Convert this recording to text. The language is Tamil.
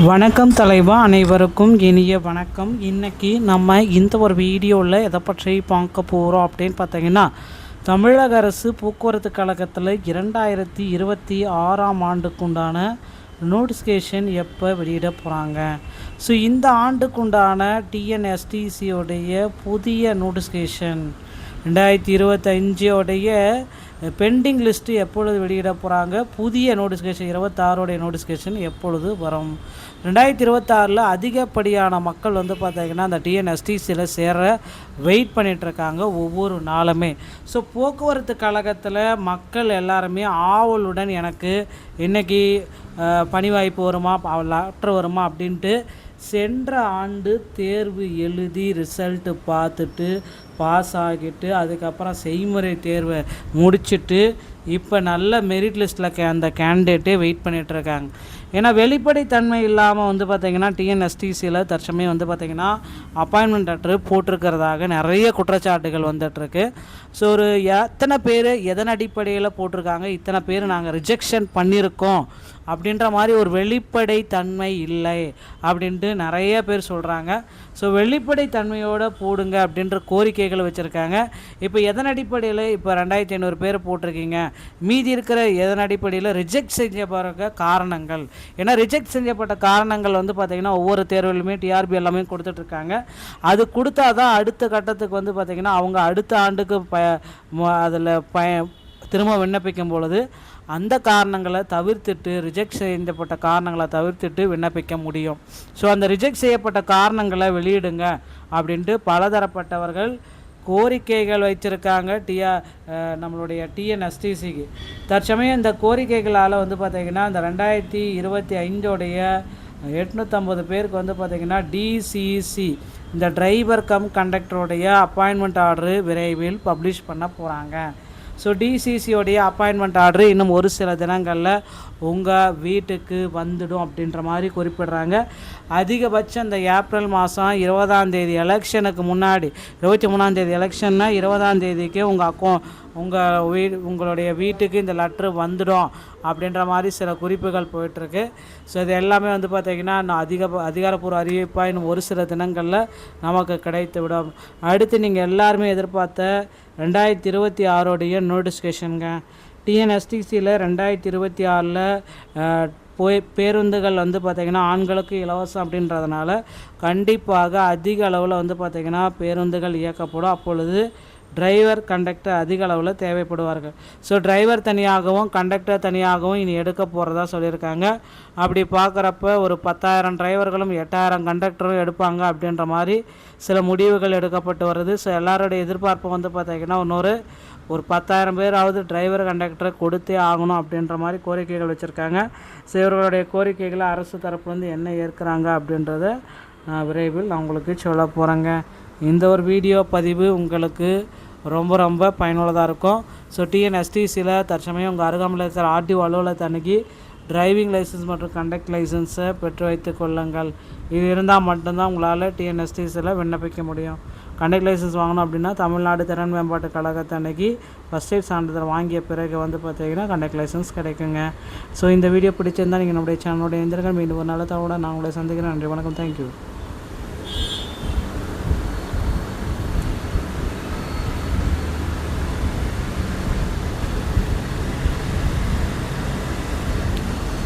வணக்கம் தலைவா, அனைவருக்கும் இனிய வணக்கம். இன்றைக்கி நம்ம இந்த ஒரு வீடியோவில் எதை பற்றி பார்க்க போகிறோம் அப்படின்னு பார்த்தீங்கன்னா, தமிழக அரசு போக்குவரத்து கழகத்தில் 2026ஆம் ஆண்டுக்குண்டான நோட்டிஃபிகேஷன் எப்போ வெளியிட போகிறாங்க. ஸோ இந்த ஆண்டுக்குண்டான டிஎன்எஸ்டிசியோடைய புதிய நோட்டிஃபிகேஷன் 2025 பெண்டிங் லிஸ்ட்டு எப்பொழுது வெளியிட போகிறாங்க, புதிய நோட்டிஃபிகேஷன் 26 நோட்டிஃபிகேஷன் எப்பொழுது வரும். 2026 அதிகப்படியான மக்கள் பார்த்திங்கன்னா அந்த டிஎன்எஸ்டிசியில் சேர வெயிட் பண்ணிகிட்ருக்காங்க ஒவ்வொரு நாளுமே. ஸோ போக்குவரத்து கழகத்தில் மக்கள் எல்லாருமே ஆவலுடன் எனக்கு இன்றைக்கி பணி வாய்ப்பு வருமா, லெட்டர் வருமா அப்படின்ட்டு சென்ற ஆண்டு தேர்வு எழுதி ரிசல்ட்டு பார்த்துட்டு பாஸ் ஆகிட்டு அதுக்கப்புறம் செய்முறை தேர்வை முடிச்சுட்டு இப்போ நல்ல மெரிட் லிஸ்ட்டில் அந்த கேண்டிடேட்டே வெயிட் பண்ணிகிட்ருக்காங்க. ஏன்னா வெளிப்படைத்தன்மை இல்லாமல் பார்த்திங்கன்னா டிஎன்எஸ்டிசியில் தற்சமயம் பார்த்திங்கன்னா அப்பாயின்மெண்ட் லெட்டர் போட்டிருக்கிறதாக நிறைய குற்றச்சாட்டுகள் வந்துட்டுருக்கு. ஸோ ஒரு எத்தனை பேர் எதன் அடிப்படையில் போட்டிருக்காங்க, இத்தனை பேர் நாங்கள் ரிஜெக்ஷன் பண்ணியிருக்கோம் அப்படின்ற மாதிரி ஒரு வெளிப்படைத்தன்மை இல்லை அப்படின்ட்டு நிறைய பேர் சொல்கிறாங்க. ஸோ வெளிப்படைத்தன்மையோடு போடுங்க அப்படின்ற கோரிக்கைகள் வச்சுருக்காங்க. இப்போ எதன் அடிப்படையில் இப்போ 2500 பேர் போட்டிருக்கீங்க, மீதி இருக்கிற எதன் அடிப்படையில் ரிஜெக்ட் செய்யப்படுற காரணங்கள், ஏன்னா ரிஜெக்ட் செய்யப்பட்ட காரணங்கள் பார்த்திங்கன்னா ஒவ்வொரு தேர்விலுமே டிஆர்பி எல்லாமே கொடுத்துட்ருக்காங்க. அது கொடுத்தா தான் அடுத்த கட்டத்துக்கு பார்த்திங்கன்னா அவங்க அடுத்த ஆண்டுக்கு அதில் திரும்ப விண்ணப்பிக்கும் பொழுது அந்த காரணங்களை தவிர்த்துட்டு ரிஜெக்ட் செய்யப்பட்ட காரணங்களை தவிர்த்துட்டு விண்ணப்பிக்க முடியும். ஸோ அந்த ரிஜெக்ட் செய்யப்பட்ட காரணங்களை வெளியிடுங்க அப்படின்ட்டு பலதரப்பட்டவர்கள் கோரிக்கைகள் வைத்திருக்காங்க நம்மளுடைய டிஎன்எஸ்டிசிக்கு. தற்சமயம் இந்த கோரிக்கைகளால் பார்த்திங்கன்னா இந்த 2025 850 பேருக்கு பார்த்திங்கன்னா டிசிசி இந்த டிரைவர் கம் கண்டக்டருடைய அப்பாயின்மெண்ட் ஆர்டரு விரைவில் பப்ளிஷ் பண்ண போகிறாங்க. ஸோ டிசிசியோடைய அப்பாயின்மெண்ட் ஆர்டரு இன்னும் ஒரு சில தினங்களில் உங்கள் வீட்டுக்கு வந்துடும் அப்படின்ற மாதிரி குறிப்பிடுறாங்க. அதிகபட்சம் இந்த ஏப்ரல் மாதம் 20ஆம் எலெக்ஷனுக்கு முன்னாடி 23ஆம் எலெக்ஷன்னா 20ஆம் உங்களுடைய வீட்டுக்கு இந்த லெட்ரு வந்துடும் அப்படின்ற மாதிரி சில குறிப்புகள் போயிட்டுருக்கு. ஸோ இது எல்லாமே பார்த்திங்கன்னா அதிகாரப்பூர்வ அறிவிப்பாக இன்னும் ஒரு சில தினங்களில் நமக்கு கிடைத்து விடும். அடுத்து நீங்கள் எல்லாருமே எதிர்பார்த்த 2026 நோட்டிஃபிகேஷனுங்க. டிஎன்எஸ்டிசியில் 2026 பேருந்துகள் பார்த்திங்கன்னா ஆண்களுக்கு இலவசம் அப்படின்றதுனால கண்டிப்பாக அதிக அளவில் பார்த்திங்கன்னா பேருந்துகள் இயக்கப்படும். அப்பொழுது டிரைவர் கண்டக்டர் அதிக அளவில் தேவைப்படுவார்கள். ஸோ டிரைவர் தனியாகவும் கண்டக்டர் தனியாகவும் இனி எடுக்க போகிறதா சொல்லியிருக்காங்க. அப்படி பார்க்குறப்ப ஒரு 10,000 டிரைவர்களும் 8,000 கண்டக்டரும் எடுப்பாங்க அப்படின்ற மாதிரி சில முடிவுகள் எடுக்கப்பட்டு வருது. ஸோ எல்லாருடைய எதிர்பார்ப்பு பார்த்திங்கன்னா ஒரு 10,000 பேராவது டிரைவர் கண்டக்டரை கொடுத்தே ஆகணும் அப்படின்ற மாதிரி கோரிக்கைகள் வச்சுருக்காங்க. ஸோ இவர்களுடைய கோரிக்கைகளை அரசு தரப்புலேருந்து என்ன ஏற்கிறாங்க அப்படின்றத விரைவில் நான் உங்களுக்கு சொல்ல போகிறேங்க. இந்த ஒரு வீடியோ பதிவு உங்களுக்கு ரொம்ப பயனுள்ளதாக இருக்கும். ஸோ டிஎன்எஸ்டிசியில் தற்சமயம் உங்கள் அருகாமையில் இருக்கிற ஆர்டிஓ அலுவலகத்தை அணுகி டிரைவிங் லைசன்ஸ் மற்றும் கண்டக்ட் லைசன்ஸை பெற்று வைத்து கொள்ளுங்கள். இது இருந்தால் மட்டும்தான் உங்களால் டிஎன்எஸ்டிசியில் விண்ணப்பிக்க முடியும். கண்டக்ட் லைசன்ஸ் வாங்கணும் அப்படின்னா தமிழ்நாடு திறன் மேம்பாட்டு கழகத்தை அன்றைக்கி ஃபஸ்ட் எய்ட் சான்றிதழ் வாங்கிய பிறகு பார்த்திங்கன்னா கண்டக்ட் லைசன்ஸ் கிடைக்குங்க. ஸோ இந்த வீடியோ பிடிச்சிருந்தால் நீங்கள் நம்முடைய சேனலோட எந்திரங்கள் மீண்டும் ஒரு நல்ல தகவலை நான் உங்களை சந்திக்கிறேன். நன்றி, வணக்கம், தேங்க்யூ.